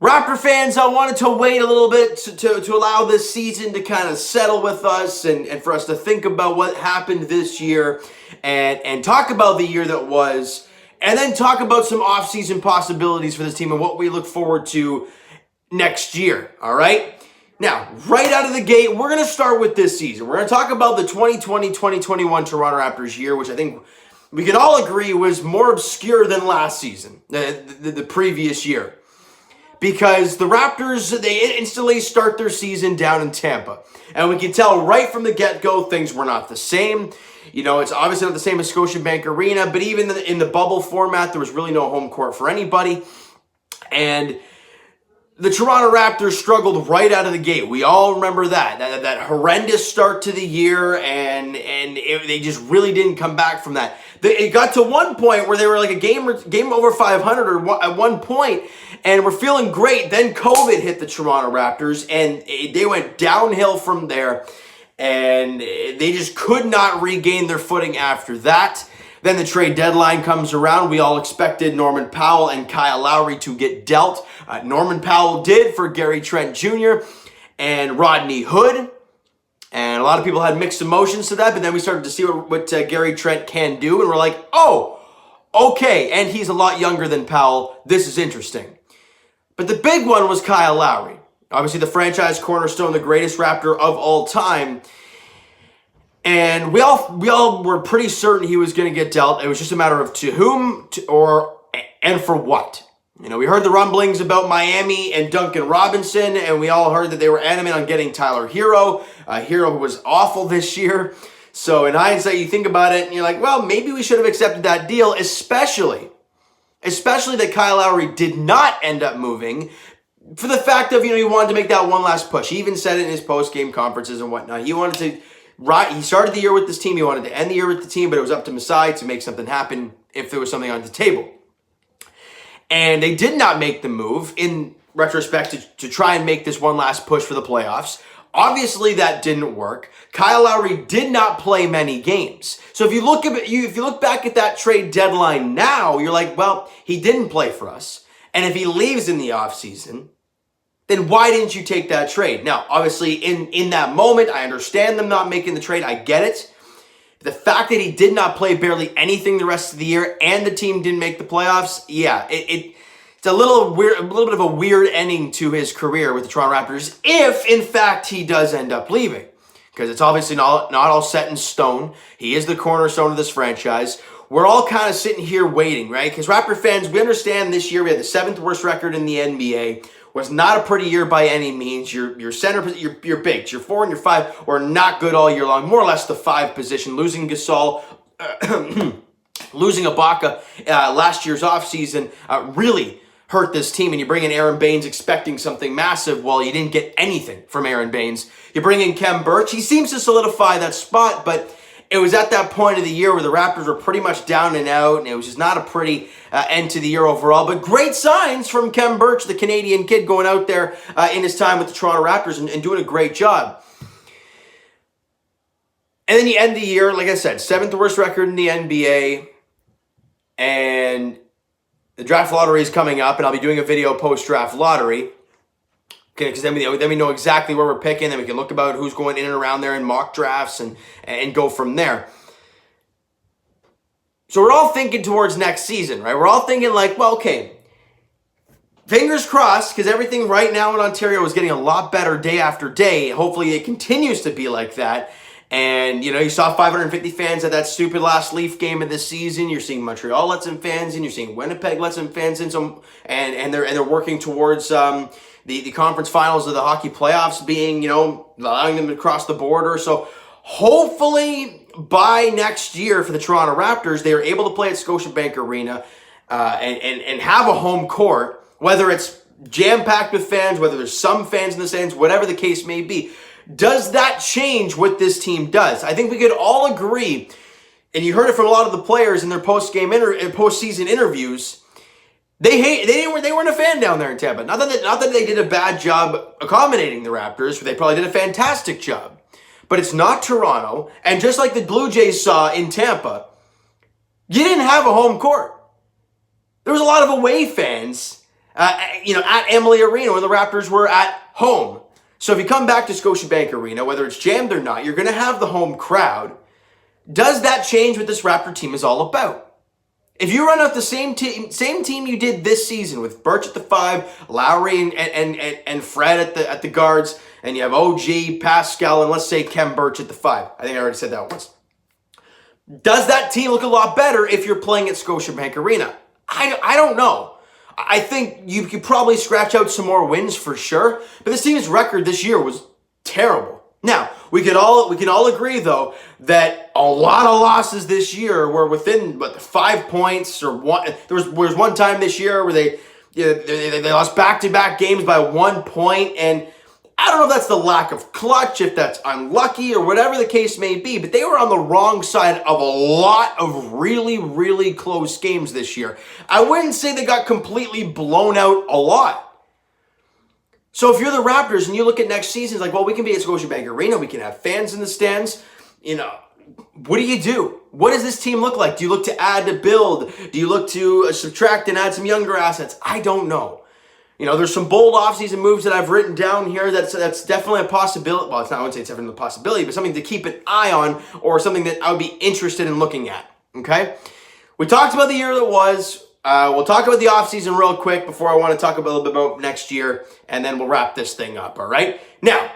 Raptor fans, I wanted to wait a little bit to allow this season to kind of settle with us and for us to think about what happened this year and talk about the year that was, and then talk about some off-season possibilities for this team and what we look forward to next year, all right? Now, right out of the gate, we're going to start with this season. We're going to talk about the 2020-2021 Toronto Raptors year, which I think we can all agree was more obscure than last season, the previous year. Because the Raptors, they instantly start their season down in Tampa. And we can tell right from the get-go things were not the same. You know, it's obviously not the same as Scotiabank Arena, but even in the bubble format, there was really no home court for anybody. And the Toronto Raptors struggled right out of the gate. We all remember that horrendous start to the year, and they just really didn't come back from that. It got to one point where they were like a game over 500 at one point, and we're feeling great. Then COVID hit the Toronto Raptors, and they went downhill from there, and they just could not regain their footing after that. Then the trade deadline comes around. We all expected Norman Powell and Kyle Lowry to get dealt. Norman Powell did for Gary Trent Jr. and Rodney Hood. And a lot of people had mixed emotions to that, but then we started to see what Gary Trent can do, and we're like, oh, okay, and he's a lot younger than Powell. This is interesting. But the big one was Kyle Lowry. Obviously the franchise cornerstone, the greatest Raptor of all time. And we all were pretty certain he was going to get dealt. It was just a matter of to whom and for what. You know, we heard the rumblings about Miami and Duncan Robinson, and we all heard that they were adamant on getting Tyler Hero. Hero was awful this year. So in hindsight, you think about it, and you're like, well, maybe we should have accepted that deal, especially that Kyle Lowry did not end up moving for the fact of, you know, he wanted to make that one last push. He even said it in his post-game conferences and whatnot. He started the year with this team. He wanted to end the year with the team, but it was up to Masai to make something happen if there was something on the table. And they did not make the move, in retrospect, to try and make this one last push for the playoffs. Obviously, that didn't work. Kyle Lowry did not play many games. So if you look back at that trade deadline now, you're like, well, he didn't play for us. And if he leaves in the offseason, then why didn't you take that trade? Now, obviously, in that moment, I understand them not making the trade. I get it. The fact that he did not play barely anything the rest of the year and the team didn't make the playoffs, yeah, it's a little bit of a weird ending to his career with the Toronto Raptors if, in fact, he does end up leaving. Because it's obviously not all set in stone. He is the cornerstone of this franchise. We're all kind of sitting here waiting, right? Because Raptor fans, we understand this year we had the 7th worst record in the NBA. Was not a pretty year by any means. Your center, your bigs, your 4 and your 5 were not good all year long. More or less the 5 position. Losing Gasol, losing Ibaka last year's offseason really hurt this team. And you bring in Aaron Baines expecting something massive. Well, you didn't get anything from Aaron Baines. You bring in Khem Birch. He seems to solidify that spot, but it was at that point of the year where the Raptors were pretty much down and out, and it was just not a pretty end to the year overall. But great signs from Khem Birch, the Canadian kid, going out there in his time with the Toronto Raptors and doing a great job. And then you end the year, like I said, 7th worst record in the NBA, and the draft lottery is coming up, and I'll be doing a video post-draft lottery. Because then we know exactly where we're picking, then we can look about who's going in and around there in mock drafts and go from there. So we're all thinking towards next season, right? We're all thinking like, well, okay, fingers crossed, because everything right now in Ontario is getting a lot better day after day. Hopefully it continues to be like that. And, you know, you saw 550 fans at that stupid last Leaf game of this season. You're seeing Montreal let some fans in. You're seeing Winnipeg let some fans in. And they're working towards the conference finals of the hockey playoffs being, you know, allowing them to cross the border. So hopefully by next year for the Toronto Raptors, they are able to play at Scotiabank Arena and have a home court, whether it's jam-packed with fans, whether there's some fans in the stands, whatever the case may be. Does that change what this team does? I think we could all agree, and you heard it from a lot of the players in their postseason interviews. They weren't a fan down there in Tampa. Not that they did a bad job accommodating the Raptors. They probably did a fantastic job. But it's not Toronto. And just like the Blue Jays saw in Tampa, you didn't have a home court. There was a lot of away fans at Emily Arena when the Raptors were at home. So if you come back to Scotiabank Arena, whether it's jammed or not, you're going to have the home crowd. Does that change what this Raptor team is all about? If you run out the same team you did this season with Birch at the 5, Lowry and Fred at the guards, and you have OG, Pascal, and let's say Kem Birch at the 5. I think I already said that once. Does that team look a lot better if you're playing at Scotiabank Arena? I don't know. I think you could probably scratch out some more wins for sure, but this team's record this year was terrible. Now, we can all agree though that a lot of losses this year were within 5 points or one. There was one time this year where they lost back-to-back games by 1 point, and I don't know if that's the lack of clutch, if that's unlucky or whatever the case may be, but they were on the wrong side of a lot of really, really close games this year. I wouldn't say they got completely blown out a lot. So if you're the Raptors and you look at next season, it's like, well, we can be at Scotiabank Arena, we can have fans in the stands, what do? What does this team look like? Do you look to add, to build? Do you look to subtract and add some younger assets? I don't know. There's some bold offseason moves that I've written down here that's definitely a possibility. Well, I wouldn't say it's definitely a possibility, but something to keep an eye on or something that I would be interested in looking at, okay? We talked about the year that was. We'll talk about the offseason real quick before I want to talk a little bit about next year, and then we'll wrap this thing up, all right? Now,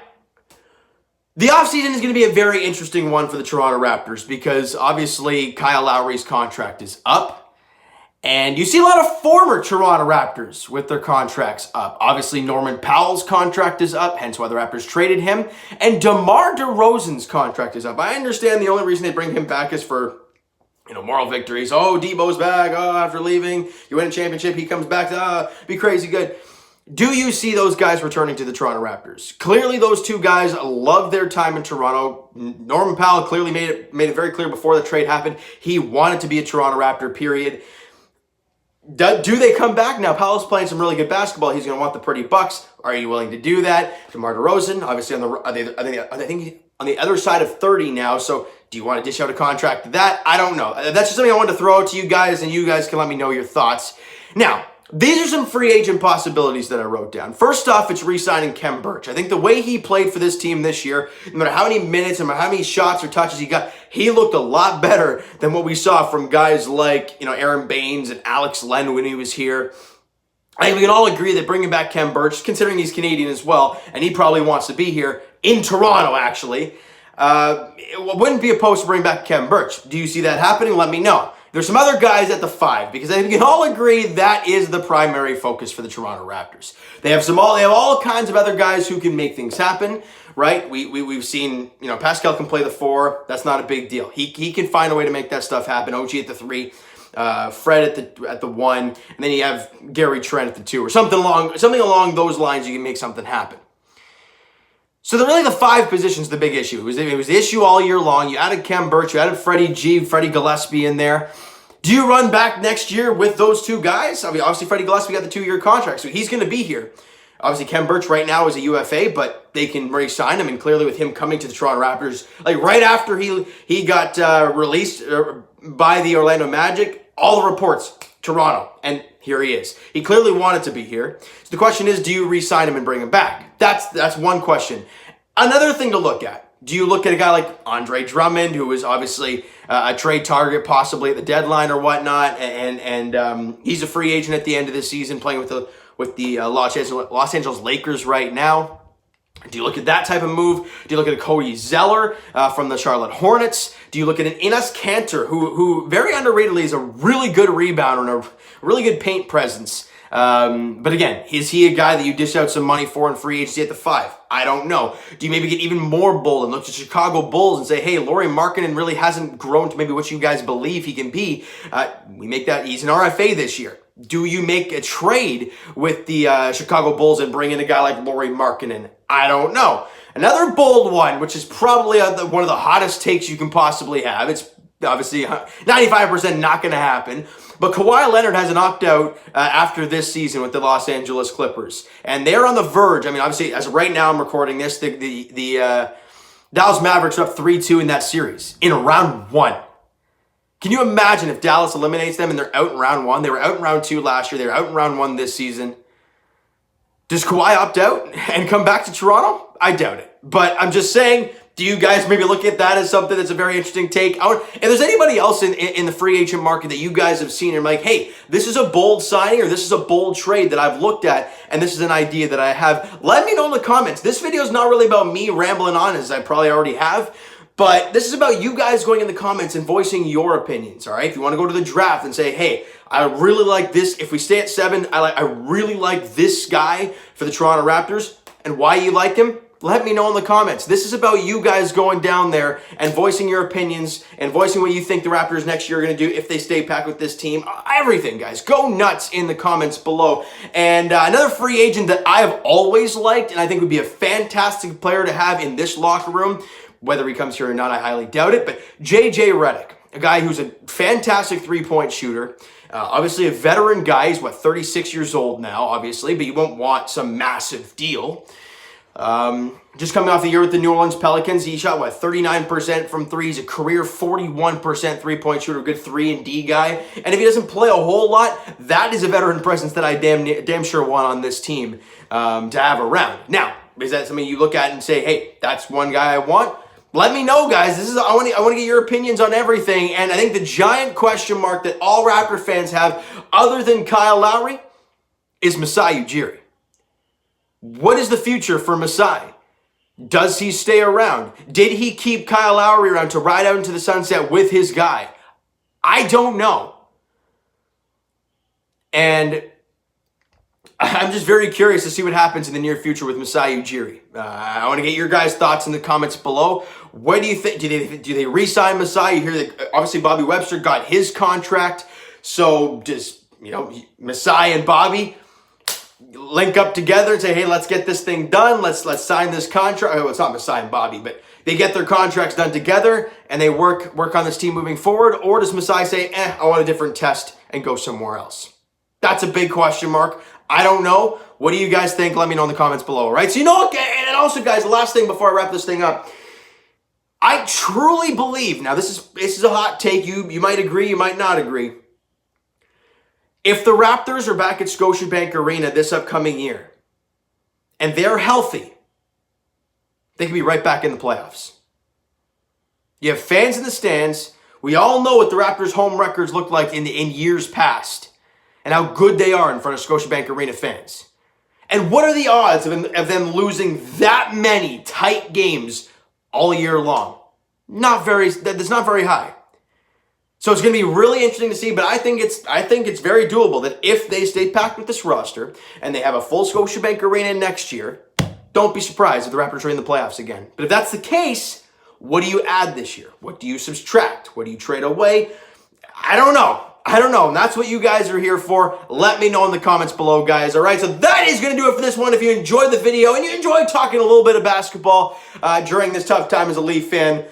the offseason is going to be a very interesting one for the Toronto Raptors because obviously Kyle Lowry's contract is up, and you see a lot of former Toronto Raptors with their contracts up. Obviously, Norman Powell's contract is up, hence why the Raptors traded him, and DeMar DeRozan's contract is up. I understand the only reason they bring him back is for moral victories. Oh, Debo's back. Oh, after leaving, you win a championship, he comes back. Be crazy good. Do you see those guys returning to the Toronto Raptors? Clearly, those two guys love their time in Toronto. Norman Powell clearly made it very clear before the trade happened. He wanted to be a Toronto Raptor, period. Do they come back? Now, Powell's playing some really good basketball. He's going to want the pretty bucks. Are you willing to do that? DeMar DeRozan, obviously, I think on the other side of 30 now, so do you want to dish out a contract to that? I don't know. That's just something I wanted to throw out to you guys, and you guys can let me know your thoughts. Now, these are some free agent possibilities that I wrote down. First off, it's re-signing Kem Birch. I think the way he played for this team this year, no matter how many minutes, no matter how many shots or touches he got, he looked a lot better than what we saw from guys like, Aaron Baines and Alex Len when he was here. I think we can all agree that bringing back Kem Birch, considering he's Canadian as well, and he probably wants to be here, in Toronto actually, wouldn't be opposed to bring back Kem Birch. Do you see that happening? Let me know. There's some other guys at the 5 because I think we can all agree that is the primary focus for the Toronto Raptors. They have all kinds of other guys who can make things happen, right? We've seen, Pascal can play the 4. That's not a big deal. He can find a way to make that stuff happen. OG at the 3, Fred at the 1, and then you have Gary Trent at the 2 or something along those lines. You can make something happen. So the 5 positions the big issue. It was the issue all year long. You added Kem Birch, you added Freddie Gillespie in there. Do you run back next year with those two guys? I mean, obviously Freddie Gillespie got the 2-year contract, so he's going to be here. Obviously Kem Birch right now is a UFA, but they can re-sign him, and clearly with him coming to the Toronto Raptors, like right after he got released by the Orlando Magic, all the reports, Toronto, and here he is. He clearly wanted to be here. So the question is, do you re-sign him and bring him back? That's one question. Another thing to look at, do you look at a guy like Andre Drummond, who is obviously a trade target possibly at the deadline or whatnot, and he's a free agent at the end of the season playing with the Los Angeles Lakers right now? Do you look at that type of move? Do you look at a Cody Zeller from the Charlotte Hornets? Do you look at an Enes Kanter, who very underratedly is a really good rebounder and a really good paint presence? But again, is he a guy that you dish out some money for in free agency at the 5? I don't know. Do you maybe get even more bold and look to Chicago Bulls and say, hey, Lauri Markkanen really hasn't grown to maybe what you guys believe he can be. We make that, he's an RFA this year. Do you make a trade with the Chicago Bulls and bring in a guy like Lauri Markkanen? I don't know. Another bold one, which is probably one of the hottest takes you can possibly have. It's obviously 95% not going to happen. But Kawhi Leonard has an opt-out after this season with the Los Angeles Clippers. And they're on the verge. I mean, obviously, as of right now I'm recording this, the Dallas Mavericks are up 3-2 in that series in round 1. Can you imagine if Dallas eliminates them and they're out in round 1? They were out in round 2 last year. They were out in round 1 this season. Does Kawhi opt out and come back to Toronto? I doubt it. But I'm just saying, do you guys maybe look at that as something that's a very interesting take? If there's anybody else in the free agent market that you guys have seen and like, hey, this is a bold signing or this is a bold trade that I've looked at and this is an idea that I have, let me know in the comments. This video is not really about me rambling on, as I probably already have, but this is about you guys going in the comments and voicing your opinions, all right? If you want to go to the draft and say, hey, I really like this. If we stay at 7, I really like this guy for the Toronto Raptors, and why you like him, let me know in the comments. This is about you guys going down there and voicing your opinions and voicing what you think the Raptors next year are going to do if they stay packed with this team. Everything, guys. Go nuts in the comments below. And another free agent that I have always liked and I think would be a fantastic player to have in this locker room, whether he comes here or not, I highly doubt it, but JJ Redick, a guy who's a fantastic three-point shooter. Obviously a veteran guy. He's, 36 years old now, obviously, but you won't want some massive deal. Just coming off the year with the New Orleans Pelicans, he shot 39% from three. He's a career 41% three-point shooter, good 3-and-D guy. And if he doesn't play a whole lot, that is a veteran presence that I damn sure want on this team to have around. Now, is that something you look at and say, hey, that's one guy I want? Let me know, guys. I want to get your opinions on everything. And I think the giant question mark that all Raptor fans have, other than Kyle Lowry, is Masai Ujiri. What is the future for Masai? Does he stay around? Did he keep Kyle Lowry around to ride out into the sunset with his guy? I don't know. And I'm just very curious to see what happens in the near future with Masai Ujiri. I want to get your guys' thoughts in the comments below. What do you think? Do they re-sign Masai? You hear that obviously Bobby Webster got his contract. So just, Masai and Bobby link up together and say, hey, let's get this thing done. Let's sign this contract. Oh, it's not Masai and Bobby, but they get their contracts done together and they work on this team moving forward. Or does Masai say, I want a different test and go somewhere else? That's a big question mark. I don't know. What do you guys think? Let me know in the comments below, right? So, and also, guys, the last thing before I wrap this thing up, I truly believe, now this is a hot take. You might agree, you might not agree. If the Raptors are back at Scotiabank Arena this upcoming year and they're healthy, they can be right back in the playoffs. You have fans in the stands. We all know what the Raptors' home records look like in years past and how good they are in front of Scotiabank Arena fans. And what are the odds of them losing that many tight games all year long? That's not very high. So it's going to be really interesting to see, but I think it's very doable that if they stay packed with this roster and they have a full Scotiabank Arena next year, don't be surprised if the Raptors are in the playoffs again. But if that's the case, what do you add this year? What do you subtract? What do you trade away? I don't know. And that's what you guys are here for. Let me know in the comments below, guys. All right, so that is going to do it for this one. If you enjoyed the video and you enjoyed talking a little bit of basketball during this tough time as a Leaf fan,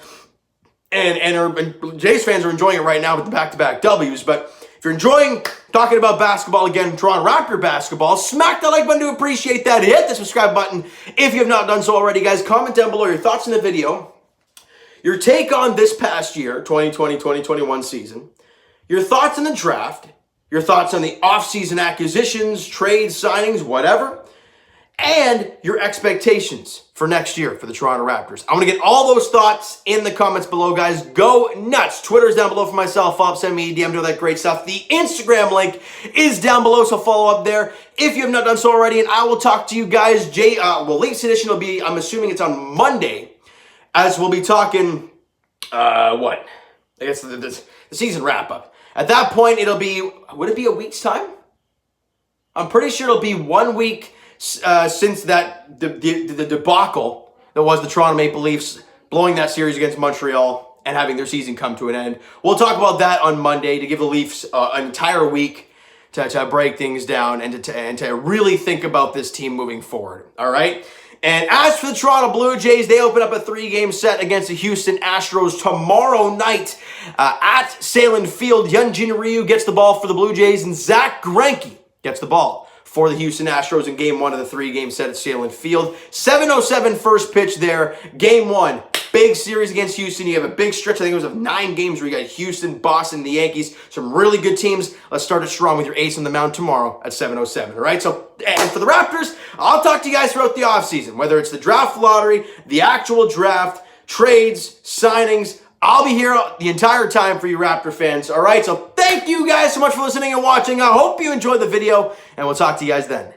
and Jays fans are enjoying it right now with the back-to-back W's, but if you're enjoying talking about basketball again, Toronto Raptor basketball, smack that like button to appreciate that. Hit the subscribe button if you have not done so already, guys. Comment down below your thoughts on the video, your take on this past year, 2020-2021 season, your thoughts on the draft, your thoughts on the off-season acquisitions, trades, signings, whatever, and your expectations for next year for the Toronto Raptors. I want to get all those thoughts in the comments below, guys. Go nuts. Twitter's down below for myself. Send me a DM, do all that great stuff. The Instagram link is down below, so follow up there if you have not done so already. And I will talk to you guys. Leafs edition will be, I'm assuming it's on Monday, as we'll be talking, I guess the season wrap-up. At that point, would it be a week's time? I'm pretty sure it'll be 1 week since the debacle that was the Toronto Maple Leafs blowing that series against Montreal and having their season come to an end. We'll talk about that on Monday to give the Leafs an entire week to break things down and to really think about this team moving forward. All right? And as for the Toronto Blue Jays, they open up a 3-game set against the Houston Astros tomorrow night at Salem Field. Hyunjin Ryu gets the ball for the Blue Jays, and Zach Greinke gets the ball for the Houston Astros in Game 1 of the 3-game set at Salem Field. 7:07 first pitch there. Game 1 big series against Houston. You have a big stretch, I think it was of 9 games where you got Houston, Boston, the Yankees, some really good teams. Let's start it strong with your ace on the mound tomorrow at 7:07, all right? So, and for the Raptors, I'll talk to you guys throughout the offseason, whether it's the draft lottery, the actual draft, trades, signings. I'll be here the entire time for you Raptor fans, all right? So thank you guys so much for listening and watching. I hope you enjoyed the video, and we'll talk to you guys then.